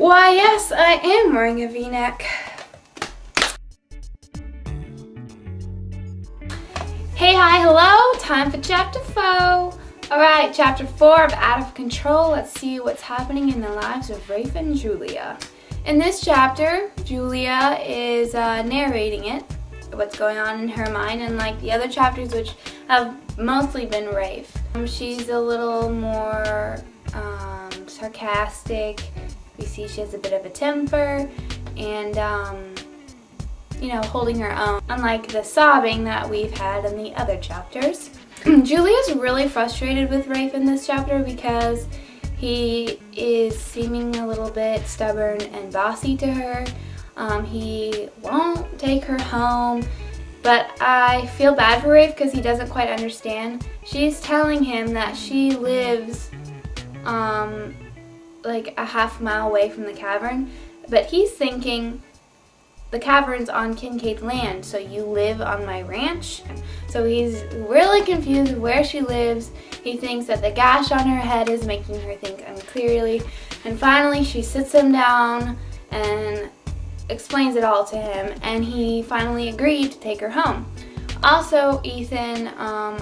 Why, yes, I am wearing a V-neck. Hey, hi, hello. Time for chapter 4. Alright, chapter 4 of Out of Control. Let's see what's happening in the lives of Rafe and Julia. In this chapter, Julia is narrating it, what's going on in her mind, unlike the other chapters, which have mostly been Rafe. She's a little more sarcastic. We see she has a bit of a temper and, holding her own, unlike the sobbing that we've had in the other chapters. Julia's really frustrated with Rafe in this chapter because he is seeming a little bit stubborn and bossy to her. He won't take her home, but I feel bad for Rafe because he doesn't quite understand. She's telling him that she lives like a half mile away from the cavern, but he's thinking the cavern's on Kincaid land, so you live on my ranch. So he's really confused where she lives. He thinks that the gash on her head is making her think unclearly, and finally she sits him down and explains it all to him, and he finally agreed to take her home. Also, Ethan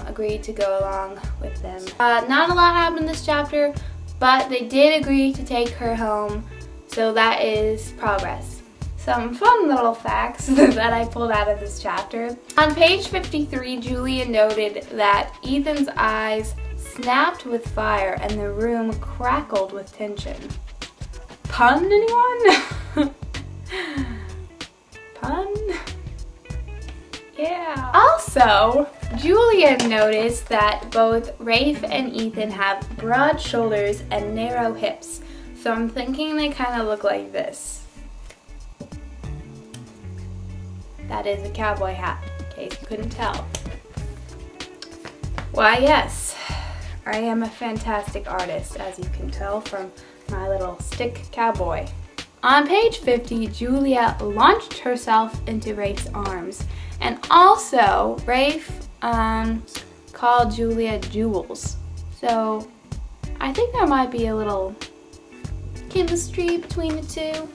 agreed to go along with them. Not a lot happened this chapter, but they did agree to take her home, so that is progress. Some fun little facts that I pulled out of this chapter. On page 53, Julia noted that Ethan's eyes snapped with fire and the room crackled with tension. Pun, anyone? Pun? Yeah. Also, Julia noticed that both Rafe and Ethan have broad shoulders and narrow hips, so I'm thinking they kind of look like this. That is a cowboy hat, in case you couldn't tell. Why, yes, I am a fantastic artist, as you can tell from my little stick cowboy. On page 50, Julia launched herself into Rafe's arms, and also Rafe called Julia Jules. So I think there might be a little chemistry between the two.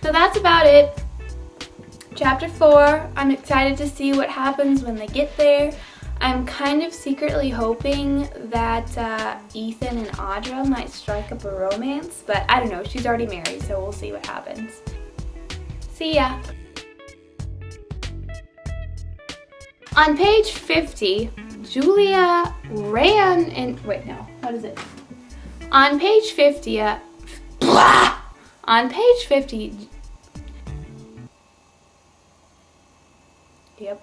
So that's about it. Chapter 4, I'm excited to see what happens when they get there. I'm kind of secretly hoping that Ethan and Audra might strike up a romance, but I don't know, she's already married, so we'll see what happens. See ya! On page 50, Julia ran in, wait, no, what is it? On page 50, on page 50, yep.